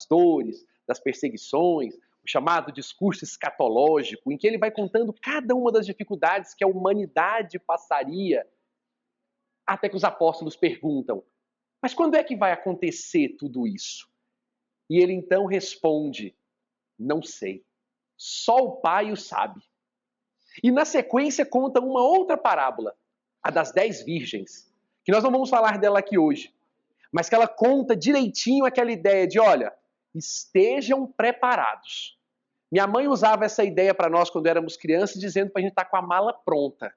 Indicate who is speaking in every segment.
Speaker 1: das dores, das perseguições, o chamado discurso escatológico, em que ele vai contando cada uma das dificuldades que a humanidade passaria, até que os apóstolos perguntam: mas quando é que vai acontecer tudo isso? E ele então responde: não sei, só o Pai o sabe. E na sequência conta uma outra parábola, a das 10 virgens, que nós não vamos falar dela aqui hoje, mas que ela conta direitinho aquela ideia de, olha, estejam preparados. Minha mãe usava essa ideia para nós quando éramos crianças, dizendo para a gente estar com a mala pronta.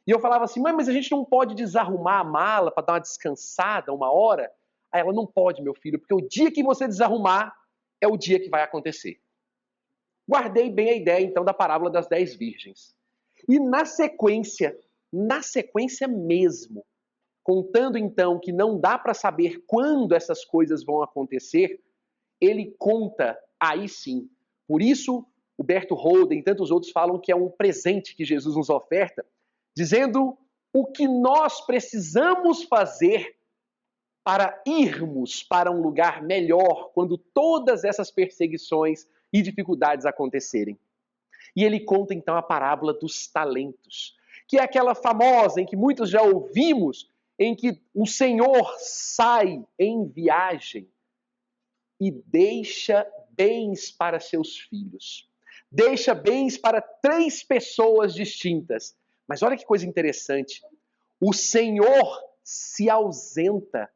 Speaker 1: E eu falava assim: mãe, mas a gente não pode desarrumar a mala para dar uma descansada uma hora? Aí ela: não pode, meu filho, porque o dia que você desarrumar é o dia que vai acontecer. Guardei bem a ideia, então, da parábola das 10 virgens. E na sequência mesmo, contando, então, que não dá para saber quando essas coisas vão acontecer, ele conta, aí sim. Por isso, o Berto Holden e tantos outros falam que é um presente que Jesus nos oferta, dizendo o que nós precisamos fazer para irmos para um lugar melhor quando todas essas perseguições e dificuldades acontecerem. E ele conta então a parábola dos talentos, que é aquela famosa em que muitos já ouvimos, em que o Senhor sai em viagem e deixa bens para seus filhos. Deixa bens para 3 pessoas distintas. Mas olha que coisa interessante. O Senhor se ausenta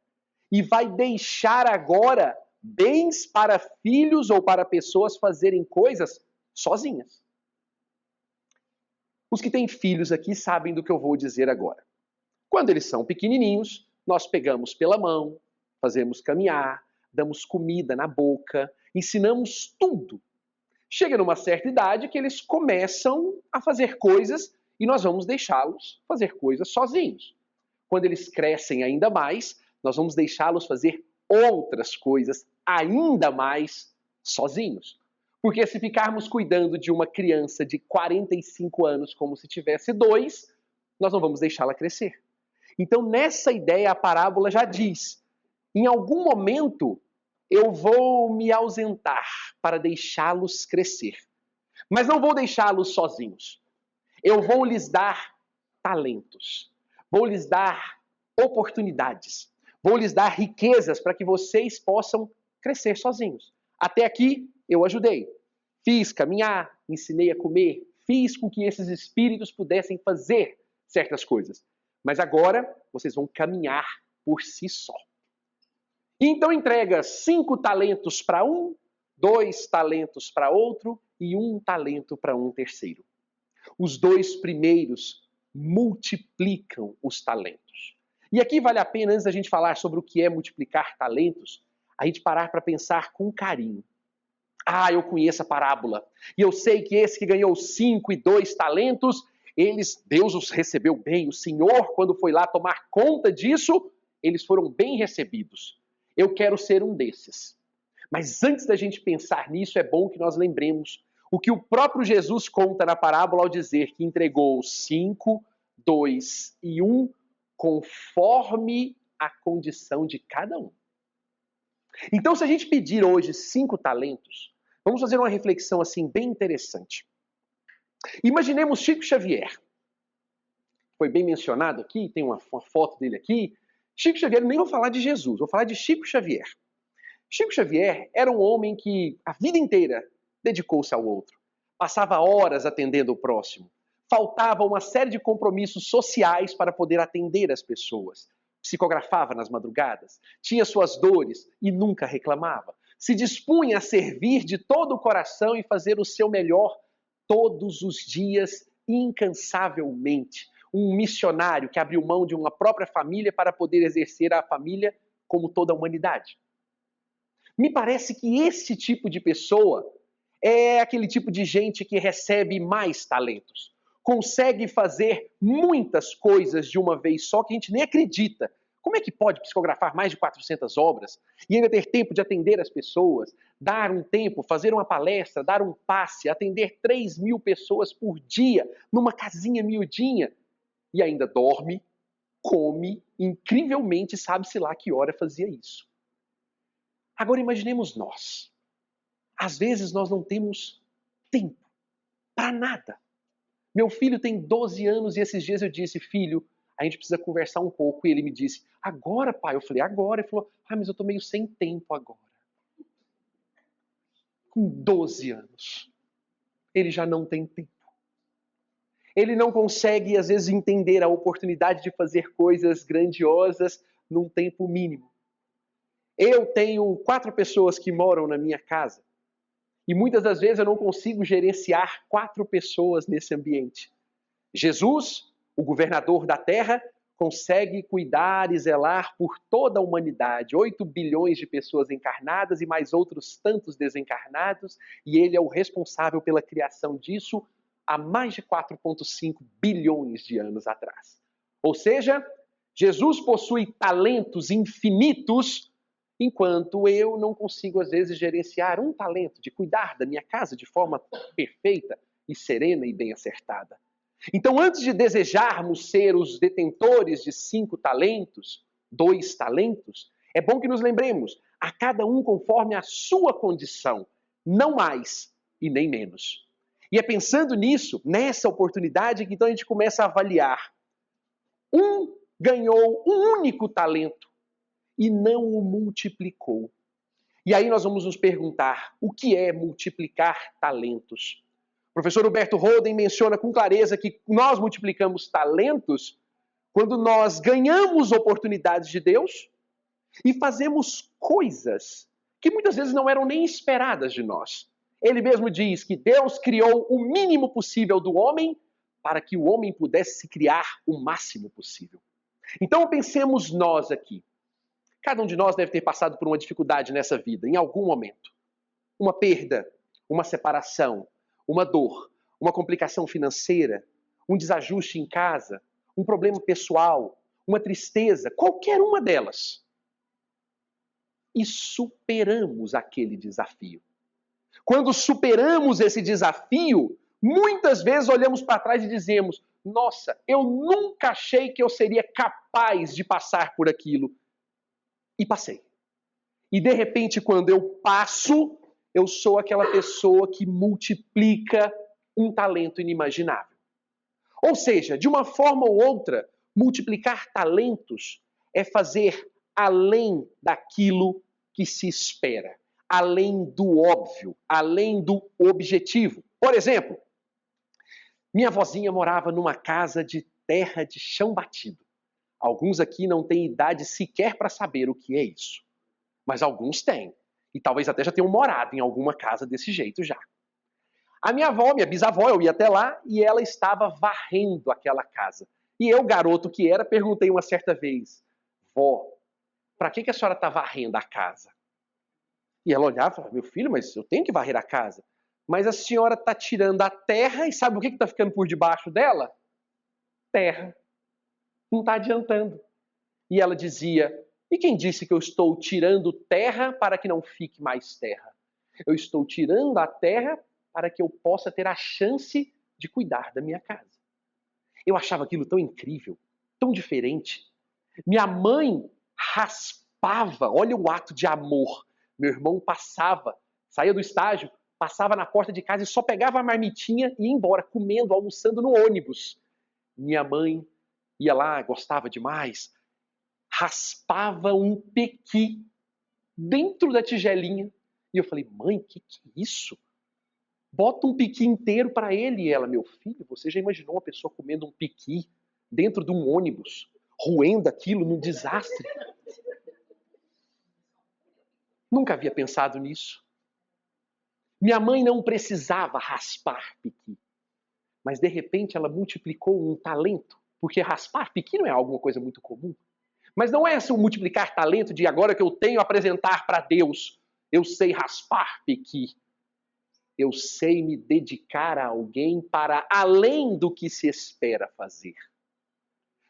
Speaker 1: e vai deixar agora bens para filhos ou para pessoas fazerem coisas sozinhas. Os que têm filhos aqui sabem do que eu vou dizer agora. Quando eles são pequenininhos, nós pegamos pela mão, fazemos caminhar, damos comida na boca, ensinamos tudo. Chega numa certa idade que eles começam a fazer coisas e nós vamos deixá-los fazer coisas sozinhos. Quando eles crescem ainda mais, nós vamos deixá-los fazer outras coisas ainda mais sozinhos. Porque se ficarmos cuidando de uma criança de 45 anos como se tivesse 2, nós não vamos deixá-la crescer. Então, nessa ideia, a parábola já diz: em algum momento eu vou me ausentar para deixá-los crescer. Mas não vou deixá-los sozinhos. Eu vou lhes dar talentos. Vou lhes dar oportunidades. Vou lhes dar riquezas para que vocês possam crescer sozinhos. Até aqui eu ajudei. Fiz caminhar, ensinei a comer, fiz com que esses espíritos pudessem fazer certas coisas. Mas agora vocês vão caminhar por si só. Então entrega 5 talentos para um, 2 talentos para outro e 1 talento para um terceiro. Os 2 primeiros multiplicam os talentos. E aqui vale a pena, antes da gente falar sobre o que é multiplicar talentos, a gente parar para pensar com carinho. Ah, eu conheço a parábola. E eu sei que esse que ganhou 5 e 2 talentos, Deus os recebeu bem. O Senhor, quando foi lá tomar conta disso, eles foram bem recebidos. Eu quero ser um desses. Mas antes da gente pensar nisso, é bom que nós lembremos o que o próprio Jesus conta na parábola ao dizer que entregou 5, 2 e 1, conforme a condição de cada um. Então, se a gente pedir hoje 5 talentos, vamos fazer uma reflexão assim bem interessante. Imaginemos Chico Xavier. Foi bem mencionado aqui, tem uma foto dele aqui. Chico Xavier, nem vou falar de Jesus, vou falar de Chico Xavier. Chico Xavier era um homem que a vida inteira dedicou-se ao outro. Passava horas atendendo o próximo. Faltava uma série de compromissos sociais para poder atender as pessoas. Psicografava nas madrugadas, tinha suas dores e nunca reclamava. Se dispunha a servir de todo o coração e fazer o seu melhor todos os dias, incansavelmente. Um missionário que abriu mão de uma própria família para poder exercer a família como toda a humanidade. Me parece que esse tipo de pessoa é aquele tipo de gente que recebe mais talentos. Consegue fazer muitas coisas de uma vez só que a gente nem acredita. Como é que pode psicografar mais de 400 obras e ainda ter tempo de atender as pessoas, dar um tempo, fazer uma palestra, dar um passe, atender 3.000 pessoas por dia numa casinha miudinha e ainda dorme, come, incrivelmente sabe-se lá que hora fazia isso. Agora imaginemos nós. Às vezes nós não temos tempo para nada. Meu filho tem 12 anos e esses dias eu disse, filho, a gente precisa conversar um pouco. E ele me disse, agora, pai? Eu falei, agora. Ele falou, mas eu estou meio sem tempo agora. Com 12 anos, ele já não tem tempo. Ele não consegue, às vezes, entender a oportunidade de fazer coisas grandiosas num tempo mínimo. Eu tenho 4 pessoas que moram na minha casa. E muitas das vezes eu não consigo gerenciar 4 pessoas nesse ambiente. Jesus, o governador da terra, consegue cuidar e zelar por toda a humanidade. 8 bilhões de pessoas encarnadas e mais outros tantos desencarnados. E ele é o responsável pela criação disso há mais de 4,5 bilhões de anos atrás. Ou seja, Jesus possui talentos infinitos, enquanto eu não consigo, às vezes, gerenciar um talento de cuidar da minha casa de forma perfeita e serena e bem acertada. Então, antes de desejarmos ser os detentores de 5 talentos, 2 talentos, é bom que nos lembremos, a cada um conforme a sua condição, não mais e nem menos. E é pensando nisso, nessa oportunidade, que então a gente começa a avaliar. Um ganhou um único talento e não o multiplicou. E aí nós vamos nos perguntar, o que é multiplicar talentos? O professor Humberto Holden menciona com clareza que nós multiplicamos talentos quando nós ganhamos oportunidades de Deus e fazemos coisas que muitas vezes não eram nem esperadas de nós. Ele mesmo diz que Deus criou o mínimo possível do homem para que o homem pudesse se criar o máximo possível. Então pensemos nós aqui. Cada um de nós deve ter passado por uma dificuldade nessa vida, em algum momento. Uma perda, uma separação, uma dor, uma complicação financeira, um desajuste em casa, um problema pessoal, uma tristeza, qualquer uma delas. E superamos aquele desafio. Quando superamos esse desafio, muitas vezes olhamos para trás e dizemos, nossa, eu nunca achei que eu seria capaz de passar por aquilo. E passei. E de repente, quando eu passo, eu sou aquela pessoa que multiplica um talento inimaginável. Ou seja, de uma forma ou outra, multiplicar talentos é fazer além daquilo que se espera, além do óbvio, além do objetivo. Por exemplo, minha avózinha morava numa casa de terra de chão batido. Alguns aqui não têm idade sequer para saber o que é isso. Mas alguns têm. E talvez até já tenham morado em alguma casa desse jeito já. A minha avó, minha bisavó, eu ia até lá e ela estava varrendo aquela casa. E eu, garoto que era, perguntei uma certa vez, vó, para que a senhora está varrendo a casa? E ela olhava e falava, meu filho, mas eu tenho que varrer a casa. Mas a senhora está tirando a terra e sabe o que está ficando por debaixo dela? Terra. Não está adiantando. E ela dizia, e quem disse que eu estou tirando terra para que não fique mais terra? Eu estou tirando a terra para que eu possa ter a chance de cuidar da minha casa. Eu achava aquilo tão incrível, tão diferente. Minha mãe raspava, olha o ato de amor. Meu irmão passava, saía do estágio, passava na porta de casa e só pegava a marmitinha e ia embora, comendo, almoçando no ônibus. Minha mãe ia lá, gostava demais, raspava um pequi dentro da tigelinha. E eu falei, mãe, que é isso? Bota um piqui inteiro para ele. E ela, meu filho, você já imaginou uma pessoa comendo um piqui dentro de um ônibus, roendo aquilo num desastre? Nunca havia pensado nisso. Minha mãe não precisava raspar piqui, mas de repente ela multiplicou um talento, porque raspar piqui não é alguma coisa muito comum. Mas não é o multiplicar talento de agora que eu tenho apresentar para Deus, eu sei raspar piqui. Eu sei me dedicar a alguém para além do que se espera fazer.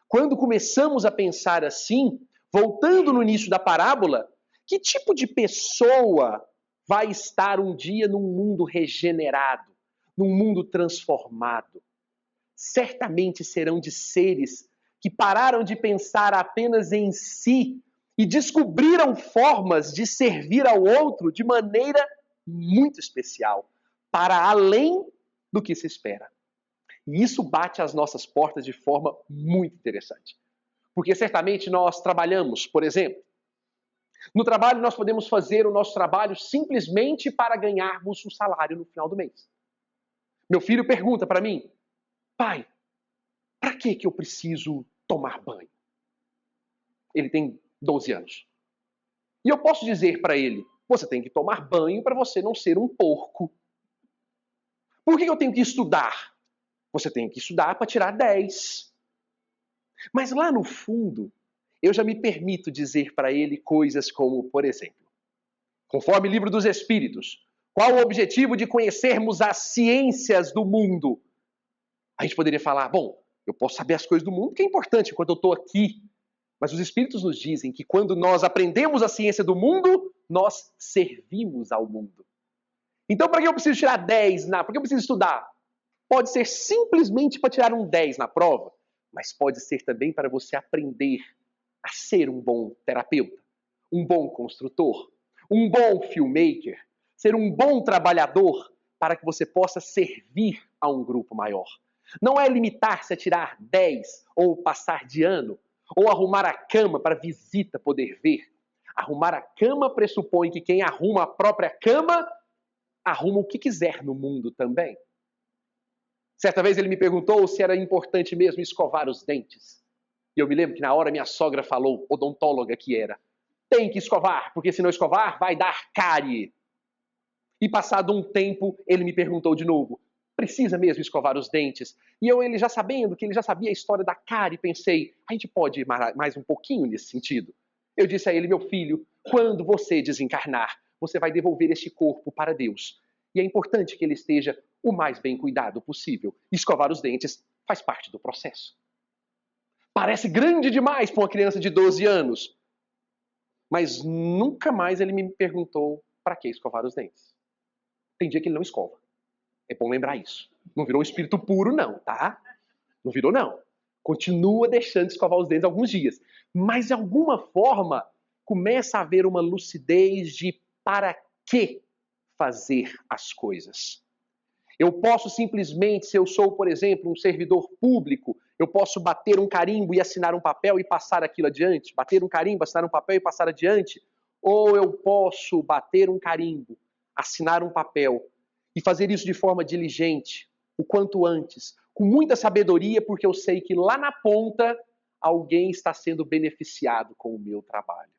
Speaker 1: Quando começamos a pensar assim, voltando no início da parábola, que tipo de pessoa vai estar um dia num mundo regenerado, num mundo transformado? Certamente serão de seres que pararam de pensar apenas em si e descobriram formas de servir ao outro de maneira muito especial, para além do que se espera. E isso bate às nossas portas de forma muito interessante. Porque certamente nós trabalhamos, por exemplo, no trabalho nós podemos fazer o nosso trabalho simplesmente para ganharmos um salário no final do mês. Meu filho pergunta para mim: pai, para que eu preciso tomar banho? Ele tem 12 anos. E eu posso dizer para ele: você tem que tomar banho para você não ser um porco. Por que eu tenho que estudar? Você tem que estudar para tirar 10. Mas lá no fundo, eu já me permito dizer para ele coisas como, por exemplo, conforme o Livro dos Espíritos, qual o objetivo de conhecermos as ciências do mundo? A gente poderia falar, bom, eu posso saber as coisas do mundo, que é importante enquanto eu estou aqui. Mas os Espíritos nos dizem que quando nós aprendemos a ciência do mundo, nós servimos ao mundo. Então, para que eu preciso tirar 10? Por que eu preciso estudar? Pode ser simplesmente para tirar um 10 na prova, mas pode ser também para você aprender a ser um bom terapeuta, um bom construtor, um bom filmmaker, ser um bom trabalhador para que você possa servir a um grupo maior. Não é limitar-se a tirar 10 ou passar de ano, ou arrumar a cama para visita poder ver. Arrumar a cama pressupõe que quem arruma a própria cama, arruma o que quiser no mundo também. Certa vez ele me perguntou se era importante mesmo escovar os dentes. E eu me lembro que na hora minha sogra falou, odontóloga que era, tem que escovar, porque se não escovar vai dar cárie. E passado um tempo, ele me perguntou de novo, precisa mesmo escovar os dentes? E ele já sabendo que ele já sabia a história da cárie, pensei, a gente pode ir mais um pouquinho nesse sentido? Eu disse a ele, meu filho, quando você desencarnar, você vai devolver este corpo para Deus. E é importante que ele esteja o mais bem cuidado possível. Escovar os dentes faz parte do processo. Parece grande demais para uma criança de 12 anos. Mas nunca mais ele me perguntou para que escovar os dentes. Tem dia que ele não escova. É bom lembrar isso. Não virou um espírito puro não, tá? Não virou não. Continua deixando de escovar os dentes alguns dias. Mas de alguma forma começa a haver uma lucidez de para que fazer as coisas. Eu posso simplesmente, se eu sou, por exemplo, um servidor público, eu posso bater um carimbo e assinar um papel e passar aquilo adiante? Bater um carimbo, assinar um papel e passar adiante? Ou eu posso bater um carimbo, assinar um papel e fazer isso de forma diligente, o quanto antes, com muita sabedoria, porque eu sei que lá na ponta alguém está sendo beneficiado com o meu trabalho.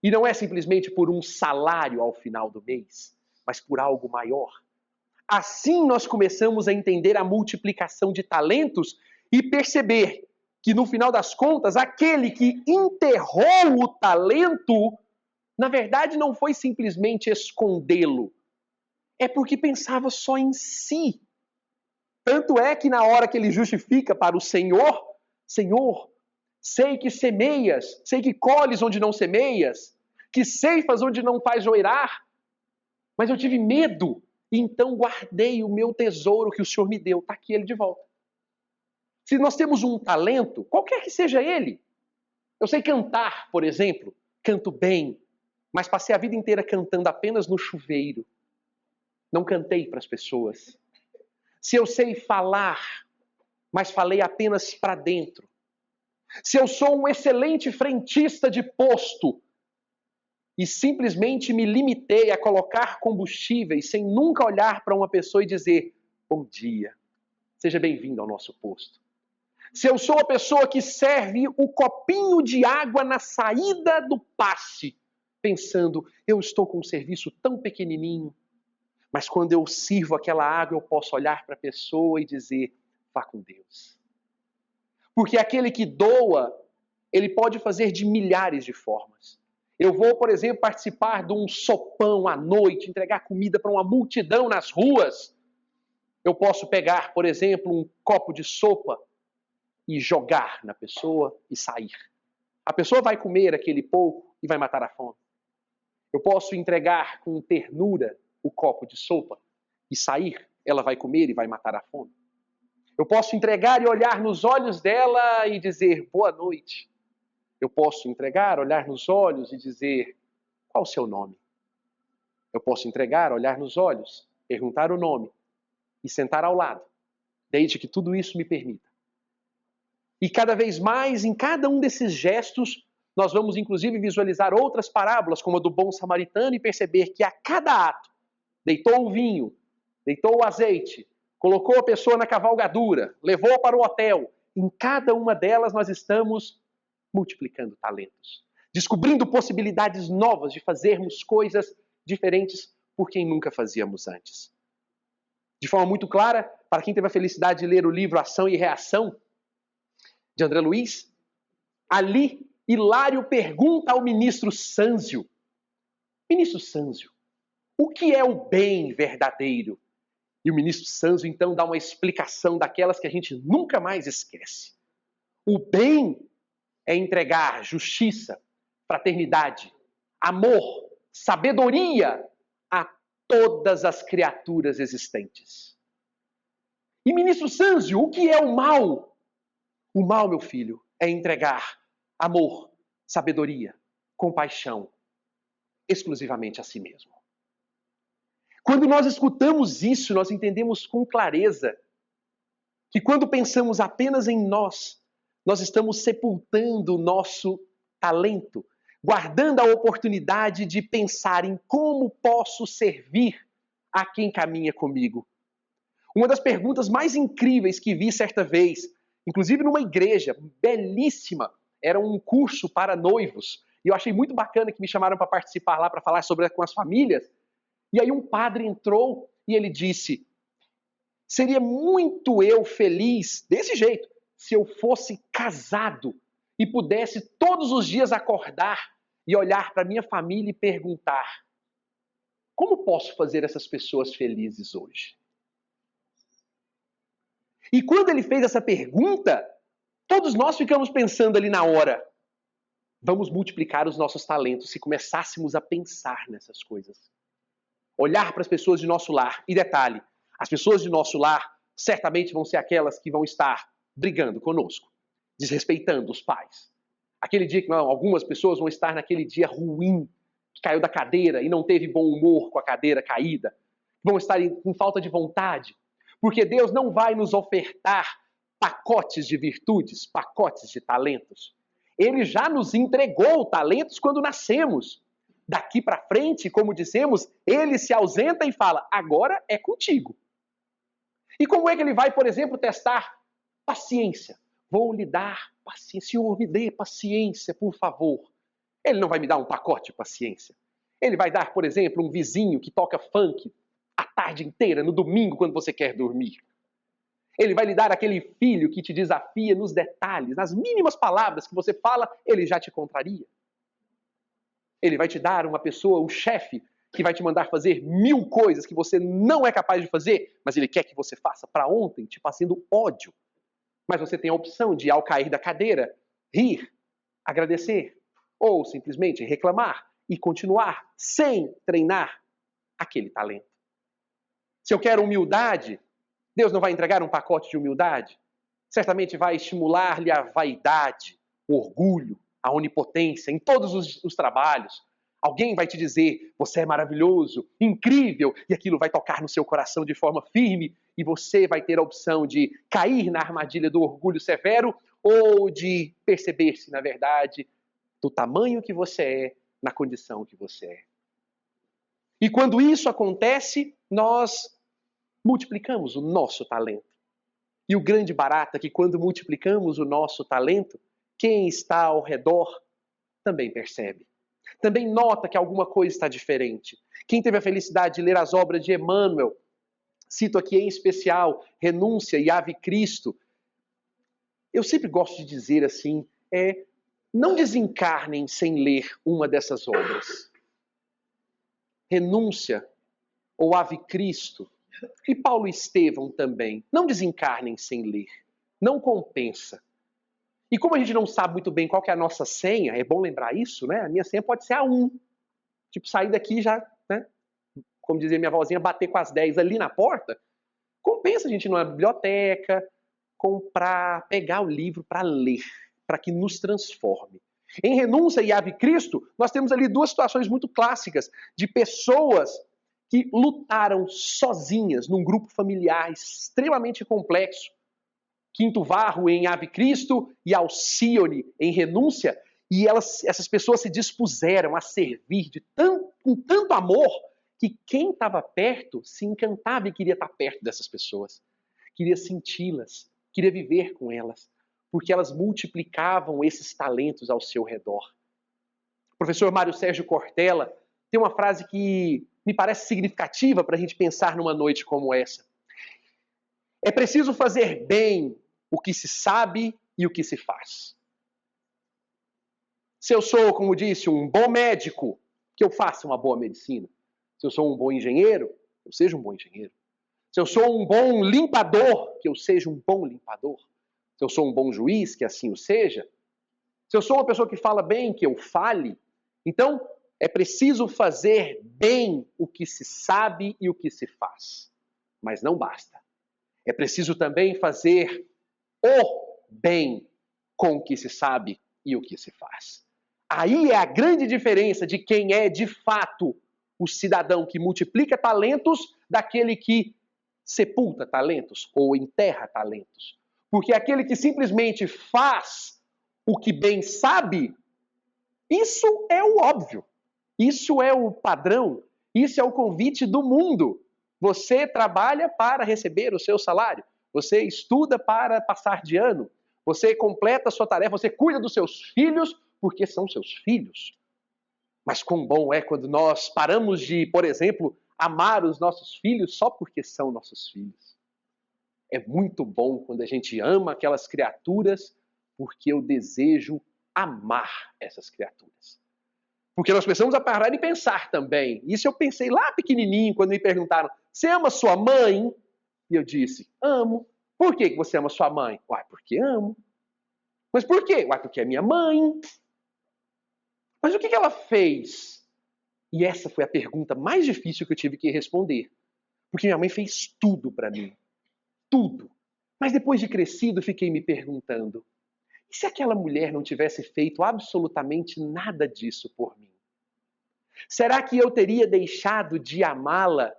Speaker 1: E não é simplesmente por um salário ao final do mês, mas por algo maior. Assim nós começamos a entender a multiplicação de talentos e perceber que no final das contas, aquele que enterrou o talento, na verdade não foi simplesmente escondê-lo, é porque pensava só em si. Tanto é que na hora que ele justifica para o Senhor, Senhor, sei que semeias, sei que colhes onde não semeias, que ceifas onde não faz joirar, mas eu tive medo, e então guardei o meu tesouro que o Senhor me deu. Está aqui ele de volta. Se nós temos um talento, qualquer que seja ele, eu sei cantar, por exemplo, canto bem, mas passei a vida inteira cantando apenas no chuveiro. Não cantei para as pessoas. Se eu sei falar, mas falei apenas para dentro. Se eu sou um excelente frentista de posto e simplesmente me limitei a colocar combustíveis sem nunca olhar para uma pessoa e dizer bom dia, seja bem-vindo ao nosso posto. Se eu sou a pessoa que serve o copinho de água na saída do passe, pensando, eu estou com um serviço tão pequenininho, mas quando eu sirvo aquela água, eu posso olhar para a pessoa e dizer, vá com Deus. Porque aquele que doa, ele pode fazer de milhares de formas. Eu vou, por exemplo, participar de um sopão à noite, entregar comida para uma multidão nas ruas. Eu posso pegar, por exemplo, um copo de sopa e jogar na pessoa e sair. A pessoa vai comer aquele pouco e vai matar a fome. Eu posso entregar com ternura o copo de sopa e sair, ela vai comer e vai matar a fome. Eu posso entregar e olhar nos olhos dela e dizer boa noite. Eu posso entregar, olhar nos olhos e dizer: qual o seu nome? Eu posso entregar, olhar nos olhos, perguntar o nome e sentar ao lado, desde que tudo isso me permita. E cada vez mais, em cada um desses gestos, nós vamos inclusive visualizar outras parábolas, como a do bom samaritano, e perceber que a cada ato, deitou o vinho, deitou o azeite, colocou a pessoa na cavalgadura, levou para o hotel. Em cada uma delas nós estamos multiplicando talentos, descobrindo possibilidades novas de fazermos coisas diferentes por quem nunca fazíamos antes. De forma muito clara, para quem teve a felicidade de ler o livro Ação e Reação, de André Luiz, ali Hilário pergunta ao ministro Sânzio: Ministro Sânzio, o que é o bem verdadeiro? E o ministro Sânzio então dá uma explicação daquelas que a gente nunca mais esquece. O bem é entregar justiça, fraternidade, amor, sabedoria a todas as criaturas existentes. E ministro Sânzio, o que é o mal? O mal, meu filho, é entregar amor, sabedoria, compaixão, exclusivamente a si mesmo. Quando nós escutamos isso, nós entendemos com clareza que quando pensamos apenas em nós, nós estamos sepultando o nosso talento, guardando a oportunidade de pensar em como posso servir a quem caminha comigo. Uma das perguntas mais incríveis que vi certa vez, inclusive numa igreja belíssima, era um curso para noivos, e eu achei muito bacana que me chamaram para participar lá, para falar com as famílias. E aí um padre entrou e ele disse: seria muito eu feliz, desse jeito, se eu fosse casado e pudesse todos os dias acordar e olhar para minha família e perguntar: como posso fazer essas pessoas felizes hoje? E quando ele fez essa pergunta, todos nós ficamos pensando ali na hora: vamos multiplicar os nossos talentos se começássemos a pensar nessas coisas. Olhar para as pessoas de nosso lar. E detalhe, as pessoas de nosso lar certamente vão ser aquelas que vão estar brigando conosco, desrespeitando os pais. Aquele dia que algumas pessoas vão estar naquele dia ruim, que caiu da cadeira e não teve bom humor com a cadeira caída. Vão estar com falta de vontade. Porque Deus não vai nos ofertar pacotes de virtudes, pacotes de talentos. Ele já nos entregou talentos quando nascemos. Daqui para frente, como dissemos, ele se ausenta e fala: agora é contigo. E como é que ele vai, por exemplo, testar paciência? Vou lhe dar paciência. Senhor, me dê paciência, por favor. Ele não vai me dar um pacote de paciência. Ele vai dar, por exemplo, um vizinho que toca funk a tarde inteira, no domingo, quando você quer dormir. Ele vai lhe dar aquele filho que te desafia nos detalhes, nas mínimas palavras que você fala, ele já te contraria. Ele vai te dar uma pessoa, um chefe, que vai te mandar fazer 1000 coisas que você não é capaz de fazer, mas ele quer que você faça para ontem, te fazendo ódio. Mas você tem a opção de, ao cair da cadeira, rir, agradecer, ou simplesmente reclamar e continuar sem treinar aquele talento. Se eu quero humildade, Deus não vai entregar um pacote de humildade? Certamente vai estimular-lhe a vaidade, o orgulho, a onipotência em todos os trabalhos. Alguém vai te dizer: você é maravilhoso, incrível, e aquilo vai tocar no seu coração de forma firme, e você vai ter a opção de cair na armadilha do orgulho severo ou de perceber-se, na verdade, do tamanho que você é, na condição que você é. E quando isso acontece, nós multiplicamos o nosso talento. E o grande barato é que quando multiplicamos o nosso talento, quem está ao redor também percebe. Também nota que alguma coisa está diferente. Quem teve a felicidade de ler as obras de Emmanuel, cito aqui em especial Renúncia e Ave Cristo, eu sempre gosto de dizer assim, não desencarnem sem ler uma dessas obras. Renúncia ou Ave Cristo, e Paulo Estevão também, não desencarnem sem ler. Não compensa. E como a gente não sabe muito bem qual que é a nossa senha, é bom lembrar isso, né? A minha senha pode ser a 1. Tipo, sair daqui já, né? Como dizia minha avózinha, bater com as 10 ali na porta. Compensa a gente ir numa biblioteca, comprar, pegar o livro para ler, para que nos transforme. Em Renúncia e Ave Cristo, nós temos ali duas situações muito clássicas de pessoas que lutaram sozinhas num grupo familiar extremamente complexo. Quinto Varro em Ave Cristo e Alcione em Renúncia, e essas pessoas se dispuseram a servir com tanto amor que quem estava perto se encantava e queria estar perto dessas pessoas, queria senti-las, queria viver com elas, porque elas multiplicavam esses talentos ao seu redor. O professor Mário Sérgio Cortella tem uma frase que me parece significativa para a gente pensar numa noite como essa. É preciso fazer bem o que se sabe e o que se faz. Se eu sou, como disse, um bom médico, que eu faça uma boa medicina. Se eu sou um bom engenheiro, eu seja um bom engenheiro. Se eu sou um bom limpador, que eu seja um bom limpador. Se eu sou um bom juiz, que assim o seja. Se eu sou uma pessoa que fala bem, que eu fale. Então, é preciso fazer bem o que se sabe e o que se faz. Mas não basta. É preciso também fazer o bem com o que se sabe e o que se faz. Aí é a grande diferença de quem é, de fato, o cidadão que multiplica talentos daquele que sepulta talentos ou enterra talentos. Porque aquele que simplesmente faz o que bem sabe, isso é o óbvio. Isso é o padrão. Isso é o convite do mundo. Você trabalha para receber o seu salário. Você estuda para passar de ano. Você completa a sua tarefa. Você cuida dos seus filhos porque são seus filhos. Mas quão bom é quando nós paramos de, por exemplo, amar os nossos filhos só porque são nossos filhos. É muito bom quando a gente ama aquelas criaturas porque eu desejo amar essas criaturas. Porque nós precisamos parar e pensar também. Isso eu pensei lá pequenininho, quando me perguntaram, você ama sua mãe? E eu disse, amo. Por que você ama sua mãe? Uai, porque amo. Mas por quê? Uai, porque é minha mãe. Mas o que ela fez? E essa foi a pergunta mais difícil que eu tive que responder. Porque minha mãe fez tudo para mim. Tudo. Mas depois de crescido, fiquei me perguntando, e se aquela mulher não tivesse feito absolutamente nada disso por mim? Será que eu teria deixado de amá-la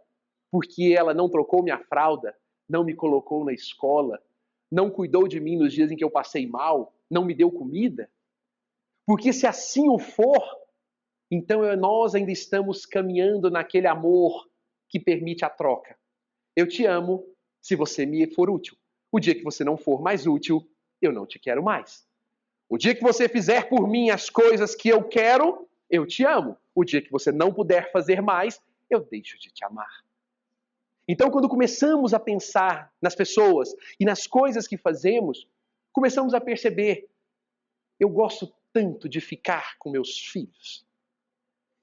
Speaker 1: porque ela não trocou minha fralda, não me colocou na escola, não cuidou de mim nos dias em que eu passei mal, não me deu comida? Porque se assim o for, então nós ainda estamos caminhando naquele amor que permite a troca. Eu te amo se você me for útil. O dia que você não for mais útil, eu não te quero mais. O dia que você fizer por mim as coisas que eu quero, eu te amo. O dia que você não puder fazer mais, eu deixo de te amar. Então, quando começamos a pensar nas pessoas e nas coisas que fazemos, começamos a perceber, eu gosto tanto de ficar com meus filhos.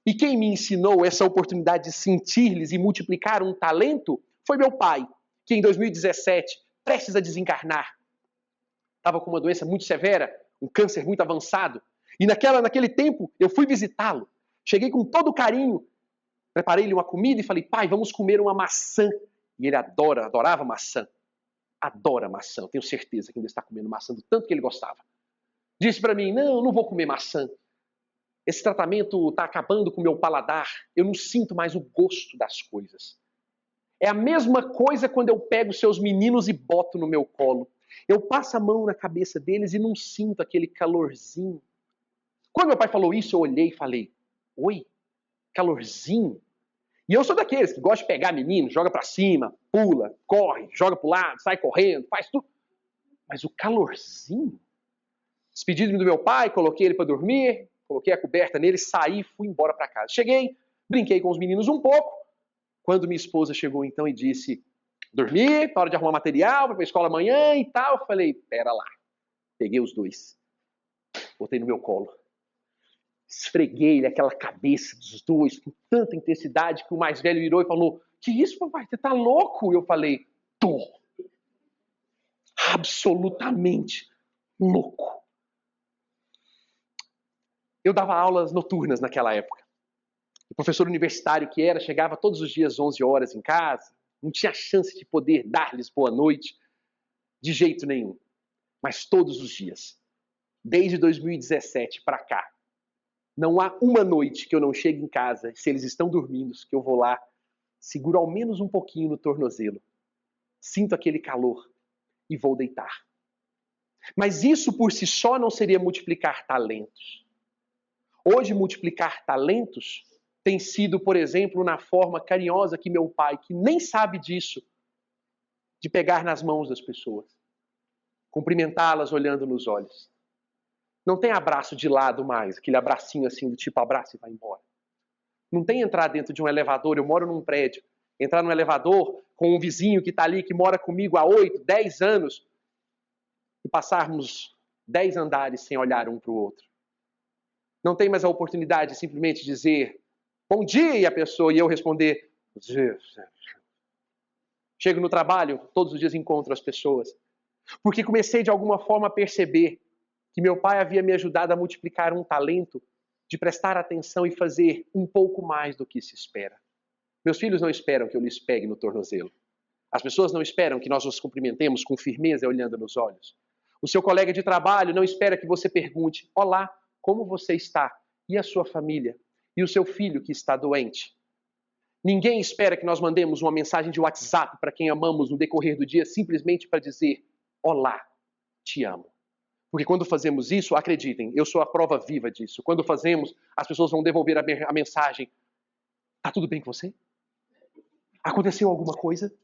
Speaker 1: E quem me ensinou essa oportunidade de sentir-lhes e multiplicar um talento foi meu pai, que em 2017, prestes a desencarnar, estava com uma doença muito severa, um câncer muito avançado. E naquele tempo, eu fui visitá-lo. Cheguei com todo carinho, preparei-lhe uma comida e falei, pai, vamos comer uma maçã. E ele adorava maçã. Adora maçã, eu tenho certeza que ainda está comendo maçã do tanto que ele gostava. Disse para mim, não vou comer maçã. Esse tratamento está acabando com o meu paladar. Eu não sinto mais o gosto das coisas. É a mesma coisa quando eu pego seus meninos e boto no meu colo. Eu passo a mão na cabeça deles e não sinto aquele calorzinho. Quando meu pai falou isso, eu olhei e falei, oi, calorzinho? E eu sou daqueles que gosta de pegar menino, joga pra cima, pula, corre, joga pro lado, sai correndo, faz tudo. Mas o calorzinho? Despedi-me do meu pai, coloquei ele para dormir, coloquei a coberta nele, saí e fui embora para casa. Cheguei, brinquei com os meninos um pouco, quando minha esposa chegou então e disse, dormi, tá hora de arrumar material, vai pra escola amanhã e tal. Eu falei, pera lá. Peguei os dois, botei no meu colo. Esfreguei-lhe aquela cabeça dos dois com tanta intensidade que o mais velho virou e falou, que isso, papai, você tá louco? Eu falei, tô. Absolutamente louco. Eu dava aulas noturnas naquela época. O professor universitário que era, chegava todos os dias 11 horas em casa, não tinha chance de poder dar-lhes boa noite, de jeito nenhum. Mas todos os dias, Desde 2017 para cá, não há uma noite que eu não chegue em casa, se eles estão dormindo, que eu vou lá, seguro ao menos um pouquinho no tornozelo, sinto aquele calor e vou deitar. Mas isso por si só não seria multiplicar talentos. Hoje, multiplicar talentos tem sido, por exemplo, na forma carinhosa que meu pai, que nem sabe disso, de pegar nas mãos das pessoas, cumprimentá-las olhando nos olhos. Não tem abraço de lado mais, aquele abracinho assim, do tipo abraço e vai embora. Não tem entrar dentro de um elevador, eu moro num prédio, entrar num elevador com um vizinho que está ali, que mora comigo há 8, 10 anos, e passarmos 10 andares sem olhar um para o outro. Não tem mais a oportunidade de simplesmente dizer bom dia a pessoa e eu responder chego no trabalho, todos os dias encontro as pessoas. Porque comecei de alguma forma a perceber que meu pai havia me ajudado a multiplicar um talento de prestar atenção e fazer um pouco mais do que se espera. Meus filhos não esperam que eu lhes pegue no tornozelo. As pessoas não esperam que nós nos cumprimentemos com firmeza olhando nos olhos. O seu colega de trabalho não espera que você pergunte: olá, como você está? E a sua família? E o seu filho que está doente? Ninguém espera que nós mandemos uma mensagem de WhatsApp para quem amamos no decorrer do dia simplesmente para dizer: olá, te amo. Porque quando fazemos isso, acreditem, eu sou a prova viva disso. Quando fazemos, as pessoas vão devolver a mensagem: tá tudo bem com você? Aconteceu alguma coisa?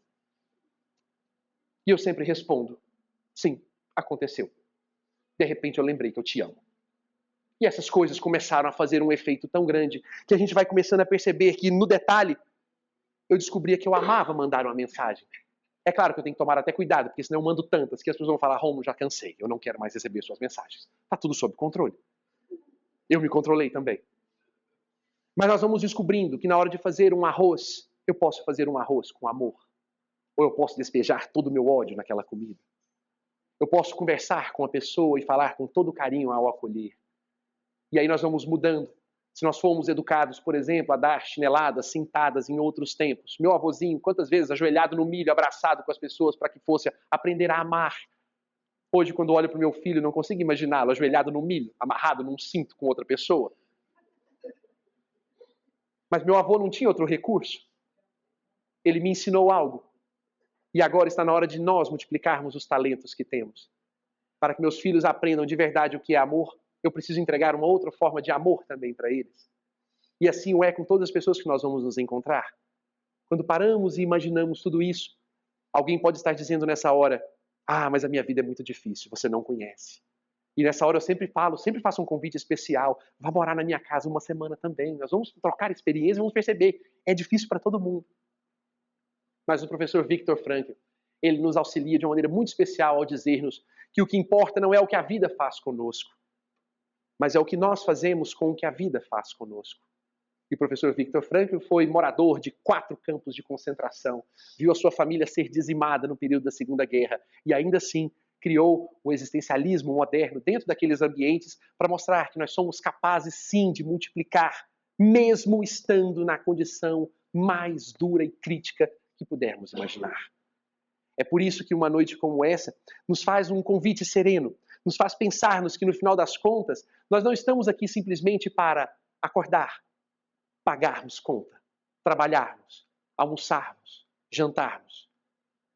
Speaker 1: E eu sempre respondo: sim, aconteceu. De repente eu lembrei que eu te amo. E essas coisas começaram a fazer um efeito tão grande que a gente vai começando a perceber que, no detalhe, eu descobria que eu amava mandar uma mensagem. É claro que eu tenho que tomar até cuidado, porque senão eu mando tantas que as pessoas vão falar: Romulo, já cansei, eu não quero mais receber suas mensagens. Está tudo sob controle. Eu me controlei também. Mas nós vamos descobrindo que na hora de fazer um arroz, eu posso fazer um arroz com amor. Ou eu posso despejar todo o meu ódio naquela comida. Eu posso conversar com a pessoa e falar com todo carinho ao acolher. E aí nós vamos mudando. Se nós fomos educados, por exemplo, a dar chineladas, cintadas em outros tempos. Meu avôzinho, quantas vezes ajoelhado no milho, abraçado com as pessoas para que fosse aprender a amar. Hoje, quando olho para o meu filho, não consigo imaginá-lo ajoelhado no milho, amarrado num cinto com outra pessoa. Mas meu avô não tinha outro recurso. Ele me ensinou algo. E agora está na hora de nós multiplicarmos os talentos que temos. Para que meus filhos aprendam de verdade o que é amor, eu preciso entregar uma outra forma de amor também para eles. E assim o é com todas as pessoas que nós vamos nos encontrar. Quando paramos e imaginamos tudo isso, alguém pode estar dizendo nessa hora: ah, mas a minha vida é muito difícil, você não conhece. E nessa hora eu sempre faço um convite especial: vá morar na minha casa uma semana também. Nós vamos trocar experiência e vamos perceber, é difícil para todo mundo. Mas o professor Viktor Frankl, ele nos auxilia de uma maneira muito especial ao dizer-nos que o que importa não é o que a vida faz conosco, mas é o que nós fazemos com o que a vida faz conosco. E o professor Viktor Frankl foi morador de 4 campos de concentração, viu a sua família ser dizimada no período da Segunda Guerra e ainda assim criou o existencialismo moderno dentro daqueles ambientes para mostrar que nós somos capazes sim de multiplicar, mesmo estando na condição mais dura e crítica que pudermos imaginar. É por isso que uma noite como essa nos faz um convite sereno, nos faz pensarmos que no final das contas nós não estamos aqui simplesmente para acordar, pagarmos conta, trabalharmos, almoçarmos, jantarmos,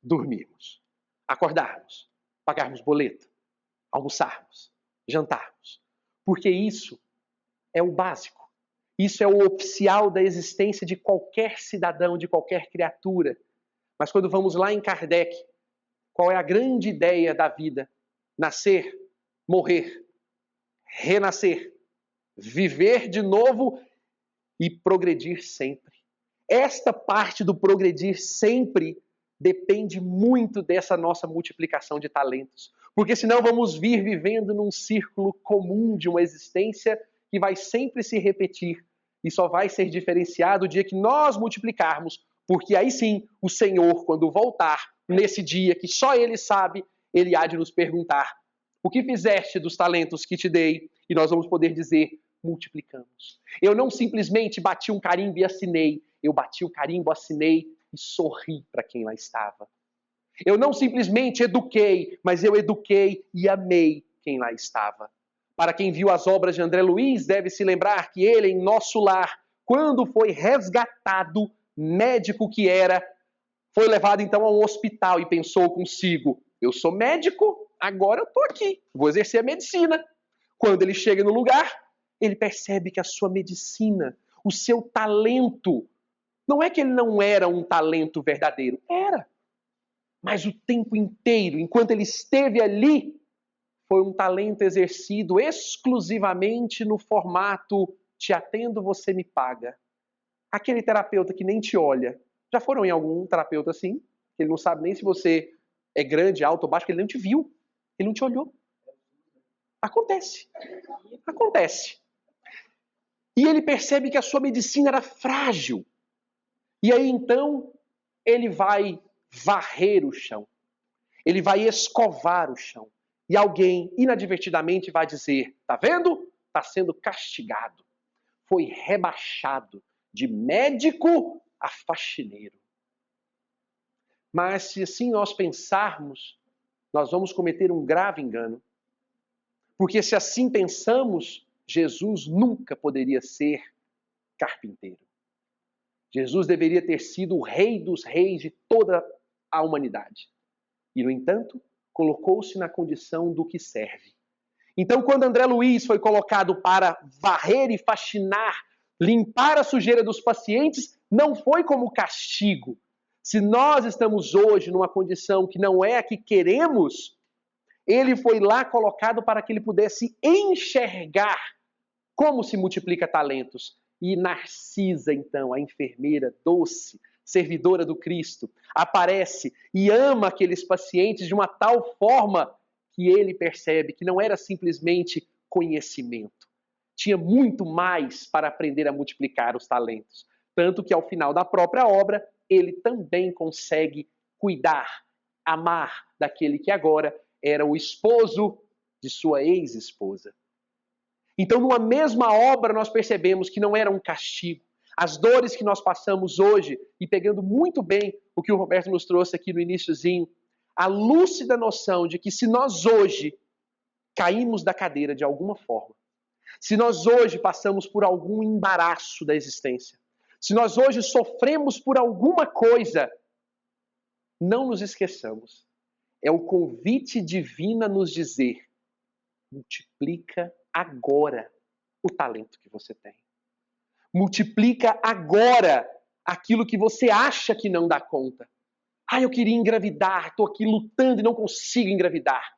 Speaker 1: dormirmos, acordarmos, pagarmos boleto, almoçarmos, jantarmos. Porque isso é o básico. Isso é o oficial da existência de qualquer cidadão, de qualquer criatura. Mas quando vamos lá em Kardec, qual é a grande ideia da vida? Nascer, morrer, renascer, viver de novo e progredir sempre. Esta parte do progredir sempre depende muito dessa nossa multiplicação de talentos. Porque senão vamos vir vivendo num círculo comum de uma existência que vai sempre se repetir e só vai ser diferenciado o dia que nós multiplicarmos, porque aí sim o Senhor, quando voltar, nesse dia que só Ele sabe, Ele há de nos perguntar: o que fizeste dos talentos que te dei? E nós vamos poder dizer: multiplicamos. Eu não simplesmente bati um carimbo e assinei, eu bati o carimbo, assinei e sorri para quem lá estava. Eu não simplesmente eduquei, mas eu eduquei e amei quem lá estava. Para quem viu as obras de André Luiz, deve se lembrar que ele, em Nosso Lar, quando foi resgatado, médico que era, foi levado então a um hospital e pensou consigo: eu sou médico, agora eu estou aqui, vou exercer a medicina. Quando ele chega no lugar, ele percebe que a sua medicina, o seu talento, não é que ele não era um talento verdadeiro, era. Mas o tempo inteiro, enquanto ele esteve ali, foi um talento exercido exclusivamente no formato te atendo, você me paga. Aquele terapeuta que nem te olha. Já foram em algum terapeuta assim? Ele não sabe nem se você é grande, alto ou baixo, porque ele não te viu. Ele não te olhou. Acontece. Acontece. E ele percebe que a sua medicina era frágil. E aí então ele vai varrer o chão. Ele vai escovar o chão. E alguém inadvertidamente vai dizer: tá vendo? Está sendo castigado. Foi rebaixado de médico a faxineiro. Mas se assim nós pensarmos, nós vamos cometer um grave engano. Porque se assim pensamos, Jesus nunca poderia ser carpinteiro. Jesus deveria ter sido o rei dos reis de toda a humanidade. E, no entanto, colocou-se na condição do que serve. Então, quando André Luiz foi colocado para varrer e faxinar, limpar a sujeira dos pacientes, não foi como castigo. Se nós estamos hoje numa condição que não é a que queremos, ele foi lá colocado para que ele pudesse enxergar como se multiplica talentos. E Narcisa, então, a enfermeira doce, servidora do Cristo, aparece e ama aqueles pacientes de uma tal forma que ele percebe que não era simplesmente conhecimento. Tinha muito mais para aprender a multiplicar os talentos. Tanto que ao final da própria obra, ele também consegue cuidar, amar daquele que agora era o esposo de sua ex-esposa. Então, numa mesma obra, nós percebemos que não era um castigo. As dores que nós passamos hoje, e pegando muito bem o que o Roberto nos trouxe aqui no iniciozinho, a lúcida noção de que se nós hoje caímos da cadeira de alguma forma, se nós hoje passamos por algum embaraço da existência, se nós hoje sofremos por alguma coisa, não nos esqueçamos. É o convite divino a nos dizer: multiplica agora o talento que você tem. Multiplica agora aquilo que você acha que não dá conta. Ah, eu queria engravidar, estou aqui lutando e não consigo engravidar.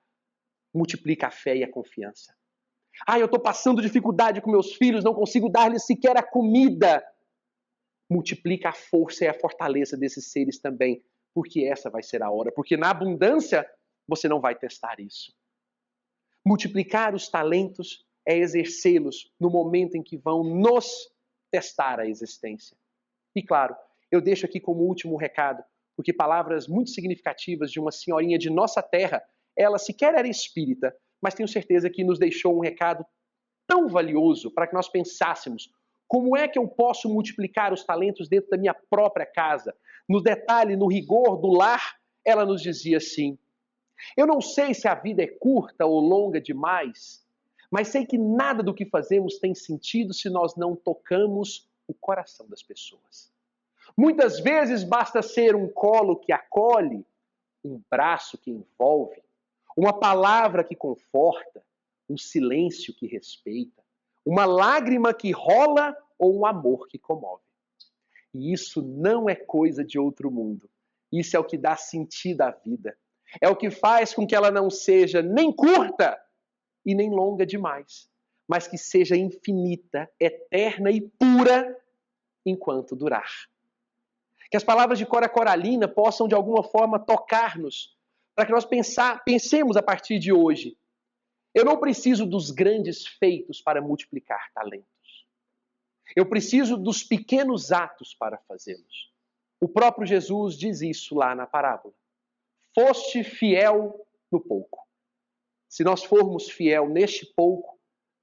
Speaker 1: Multiplica a fé e a confiança. Ah, eu estou passando dificuldade com meus filhos, não consigo dar-lhes sequer a comida. Multiplica a força e a fortaleza desses seres também, porque essa vai ser a hora. Porque na abundância, você não vai testar isso. Multiplicar os talentos é exercê-los no momento em que vão nos testar a existência. E claro, eu deixo aqui como último recado, porque palavras muito significativas de uma senhorinha de nossa terra, ela sequer era espírita, mas tenho certeza que nos deixou um recado tão valioso para que nós pensássemos: como é que eu posso multiplicar os talentos dentro da minha própria casa? No detalhe, no rigor do lar, ela nos dizia assim: eu não sei se a vida é curta ou longa demais, mas sei que nada do que fazemos tem sentido se nós não tocamos o coração das pessoas. Muitas vezes basta ser um colo que acolhe, um braço que envolve, uma palavra que conforta, um silêncio que respeita, uma lágrima que rola ou um amor que comove. E isso não é coisa de outro mundo. Isso é o que dá sentido à vida. É o que faz com que ela não seja nem curta e nem longa demais, mas que seja infinita, eterna e pura enquanto durar. Que as palavras de Cora Coralina possam de alguma forma tocar-nos, para que nós pensemos a partir de hoje: eu não preciso dos grandes feitos para multiplicar talentos. Eu preciso dos pequenos atos para fazê-los. O próprio Jesus diz isso lá na parábola. Foste fiel no pouco. Se nós formos fiel neste pouco,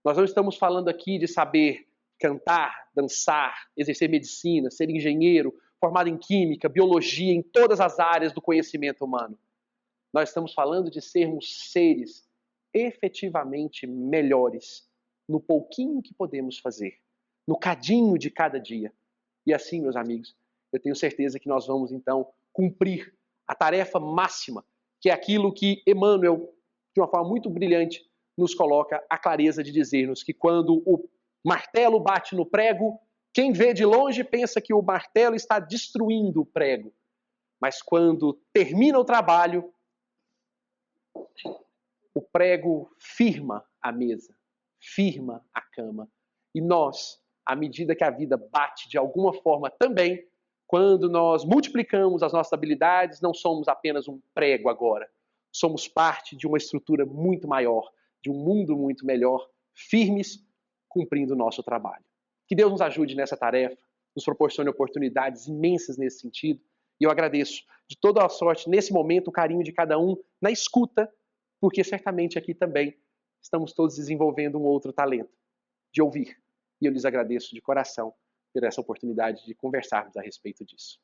Speaker 1: nós não estamos falando aqui de saber cantar, dançar, exercer medicina, ser engenheiro, formado em química, biologia, em todas as áreas do conhecimento humano. Nós estamos falando de sermos seres efetivamente melhores no pouquinho que podemos fazer, no cadinho de cada dia. E assim, meus amigos, eu tenho certeza que nós vamos então cumprir a tarefa máxima, que é aquilo que Emmanuel, de uma forma muito brilhante, nos coloca a clareza de dizer-nos que quando o martelo bate no prego, quem vê de longe pensa que o martelo está destruindo o prego. Mas quando termina o trabalho, o prego firma a mesa, firma a cama. E nós, à medida que a vida bate de alguma forma também, quando nós multiplicamos as nossas habilidades, não somos apenas um prego agora. Somos parte de uma estrutura muito maior, de um mundo muito melhor, firmes, cumprindo o nosso trabalho. Que Deus nos ajude nessa tarefa, nos proporcione oportunidades imensas nesse sentido. E eu agradeço de toda a sorte, nesse momento, o carinho de cada um na escuta, porque certamente aqui também estamos todos desenvolvendo um outro talento, de ouvir. E eu lhes agradeço de coração por essa oportunidade de conversarmos a respeito disso.